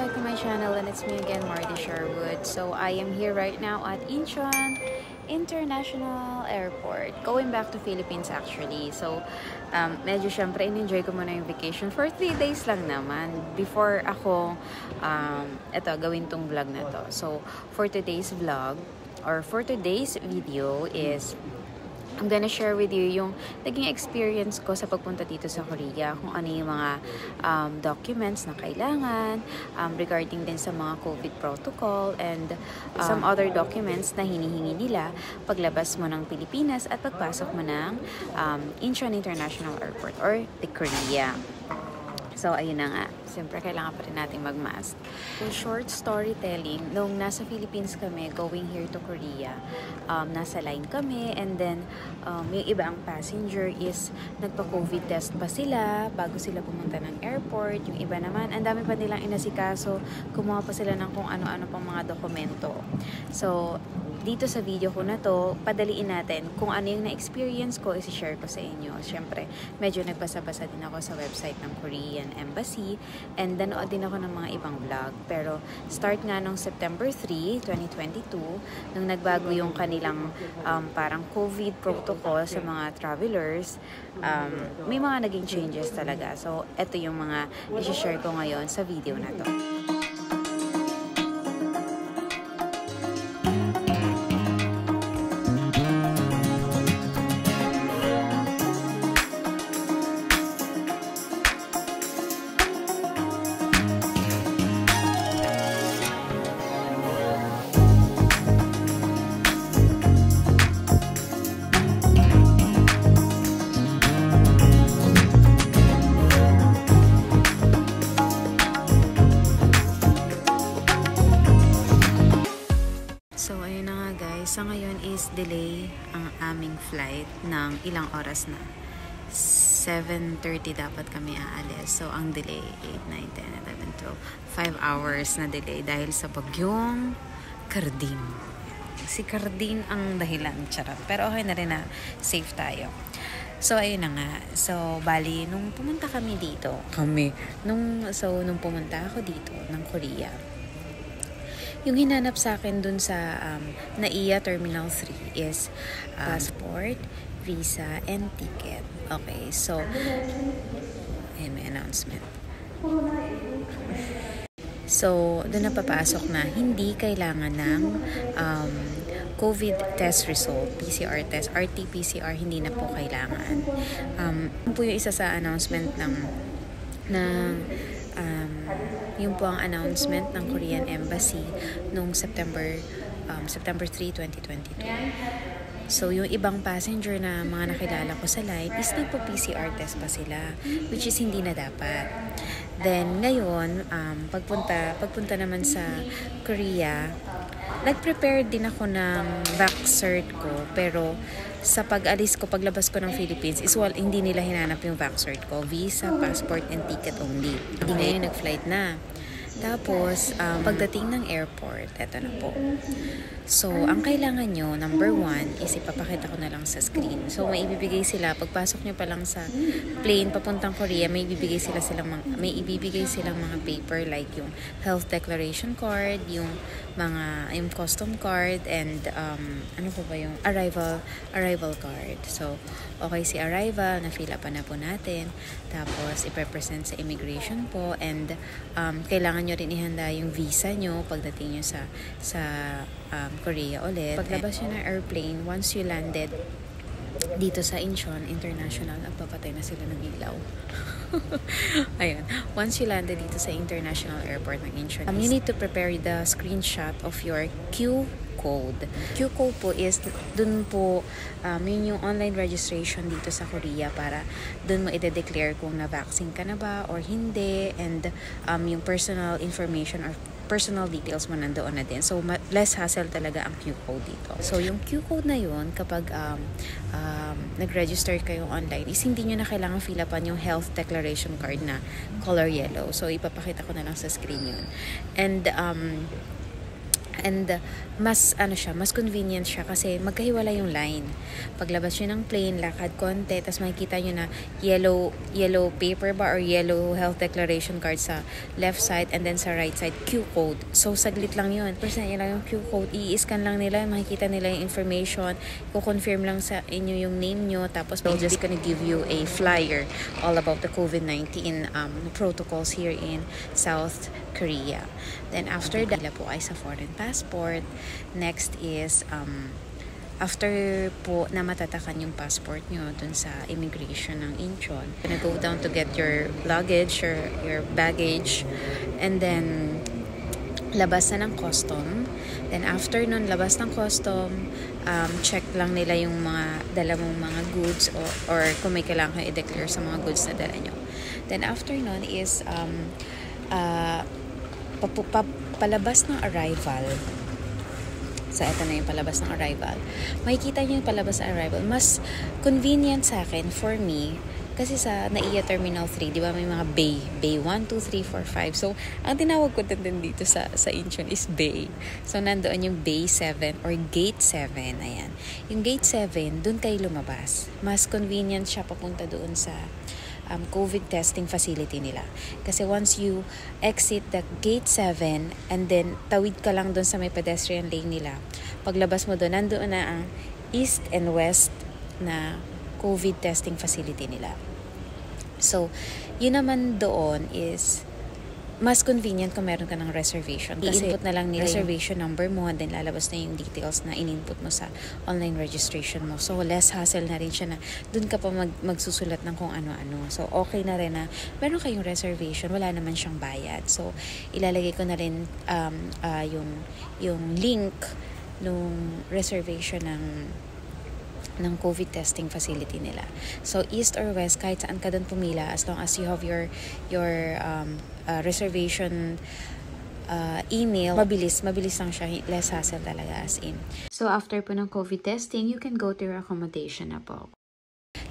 back to my channel, and it's me again, Marty Sherwood. So I am here right now at Incheon International Airport. Going back to Philippines actually. So medyo syempre in-enjoy ko muna yung vacation for 3 days lang naman before ako gawin tong vlog na to. So for today's vlog or for today's video is I'm gonna share with you yung naging experience ko sa pagpunta dito sa Korea, kung ano yung mga documents na kailangan regarding din sa mga COVID protocol and some other documents na hinihingi nila paglabas mo ng Pilipinas at pagpasok mo ng Incheon International Airport or the Korea. So, ayun na nga. Siyempre, kailangan pa rin natin mag-mask. So, short storytelling, nung nasa Philippines kami, going here to Korea, nasa line kami, and then, yung ibang passenger is, nagpa-COVID test pa sila, bago sila pumunta ng airport. Yung iba naman, ang dami pa nilang inasikaso, kumuha pa sila ng kung ano-ano pang mga dokumento. So, dito sa video ko na to, padaliin natin kung ano yung na-experience ko, isi-share ko sa inyo. Siyempre, medyo nagbasa-basa din ako sa website ng Korean Embassy and nanood din ako ng mga ibang vlog. Pero start nga nung September 3, 2022, nung nagbago yung kanilang parang COVID protocol sa mga travelers, may mga naging changes talaga. So, ito yung mga isi-share ko ngayon sa video na to. Sa ngayon is delay ang aming flight ng ilang oras na. 7:30 dapat kami aalis. So, ang delay, 8, 9, 10, 11, 12, 5 hours na delay dahil sa bagyong Kardin. Si Kardin ang dahilan, charot. Pero okay na rin na safe tayo. So, ayun na nga. So, bali, nung pumunta kami dito, nung pumunta ako dito ng Korea, yung hinanap sa akin dun sa NAIA Terminal 3 is passport, visa, and ticket. Okay, so, ayan, may announcement. So, dun na papasok na hindi kailangan ng COVID test result, PCR test, RT-PCR, hindi na po kailangan. Yun po yung isa sa announcement yun po ang announcement ng Korean Embassy noong September 3, 2022. So, yung ibang passenger na mga nakilala ko sa line is nagpo-PCR test pa sila, which is hindi na dapat. Then, ngayon, pagpunta naman sa Korea, nag-prepare din ako ng vax-cert ko, pero sa paglabas ko ng Philippines is hindi nila hinanap yung vax-cert ko. Visa, passport, and ticket only. Hindi ngayon nag-flight na. Tapos, pagdating ng airport, eto na po. So, ang kailangan nyo, number 1, is ipapakita ko na lang sa screen. So, may ibibigay sila, pagpasok nyo pa lang sa plane, papuntang Korea, may ibibigay silang mga paper like yung health declaration card, yung custom card, and yung arrival card. So, okay si arrival, na-fill up na po natin. Tapos, ipe-present sa immigration po, and kailangan nyo rin ihanda yung visa nyo pagdating nyo sa Korea ulit. Paglabas nyo ng airplane, once you landed dito sa Incheon International, papatay na sila ng ilaw. Ayun. Once you landed dito sa International Airport ng Incheon, you need to prepare the screenshot of your Q code. Q code po is dun po yun yung online registration dito sa Korea para dun mo i-declare kung na-vaccine ka na ba or hindi, and yung personal information or personal details mo nandoon na din. So, less hassle talaga ang Q code dito. So, yung Q code na yun, kapag nag-register kayo online, is hindi nyo na kailangan fill upan yung health declaration card na color yellow. So, ipapakita ko na lang sa screen yun. And, And mas mas convenient siya kasi magkahiwala yung line. Paglabas nyo ng plane, lakad konti, tapos makikita nyo na yellow paper ba or yellow health declaration card sa left side, and then sa right side, Q code. So, saglit lang yun. Percent nyo lang yung Q code, i-scan lang nila, makikita nila yung information, i-confirm lang sa inyo yung name nyo, tapos they're just gonna give you a flyer all about the COVID-19 protocols here in South Korea. Then after that, po ay sa foreign passport. Next is after po na matatakan yung passport nyo dun sa immigration ng Incheon, gonna go down to get your luggage or your baggage, and then labas na ng custom. Then after nun, labas ng custom, check lang nila yung mga dala mong mga goods, or kung may kailangan kayo i-declare sa mga goods na dala nyo. Then after nun is palabas ng arrival. So, ito na yung palabas ng arrival. Makikita nyo yung palabas ng arrival. Mas convenient sa akin, for me, kasi sa NAIA Terminal 3, di ba may mga bay. Bay 1, 2, 3, 4, 5. So, ang tinawag ko din dito sa Incheon is bay. So, nandoon yung Bay 7 or Gate 7. Ayan. Yung Gate 7, dun kayo lumabas. Mas convenient siya papunta doon sa COVID testing facility nila. Kasi once you exit the Gate 7 and then tawid ka lang doon sa may pedestrian lane nila, paglabas mo doon, nandoon na ang east and west na COVID testing facility nila. So, yun naman doon is mas convenient kung meron ka ng reservation. Kasi i-input na lang nila reservation number mo, and then lalabas na yung details na in-input mo sa online registration mo. So, less hassle na rin siya na dun ka pa magsusulat ng kung ano-ano. So, okay na rin na meron kayong reservation, wala naman siyang bayad. So, ilalagay ko na rin yung link nung reservation ng COVID testing facility nila. So, east or west, kahit saan ka doon pumila, as long as you have your reservation email, mabilis lang siya, less hassle talaga as in. So, after po ng COVID testing, you can go to your accommodation na po.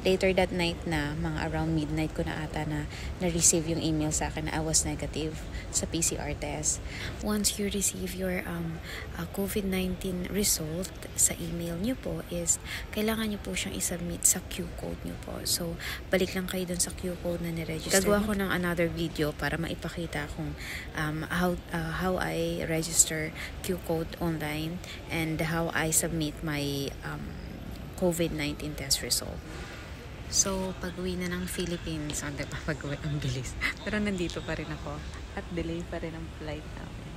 Later that night na, mga around midnight ko na ata na-receive yung email sa akin na I was negative sa PCR test. Once you receive your COVID-19 result sa email nyo po is, kailangan nyo po siyang isubmit sa Q code nyo po. So, balik lang kayo dun sa Q code na niregister. Gagawa ko ng another video para maipakita kung how I register Q code online and how I submit my COVID-19 test result. So, pag-uwi na ng Philippines, diba, pag-uwi, ang bilis. Pero nandito pa rin ako at delay pa rin ang flight namin.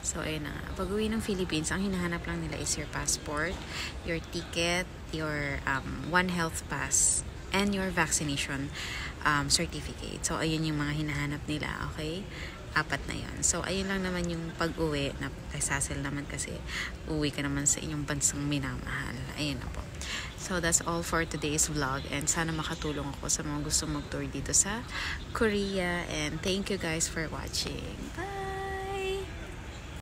So, ayun na. Pag-uwi ng Philippines, ang hinahanap lang nila is your passport, your ticket, your One Health Pass, and your vaccination certificate. So, ayun yung mga hinahanap nila, okay? 4 na yun. So, ayun lang naman yung pag-uwi. Hassle naman kasi uwi ka naman sa inyong bansang minamahal. Ayun na po. So, that's all for today's vlog, and sana makatulong ako sa mga gusto mag-tour dito sa Korea, and thank you guys for watching. Bye!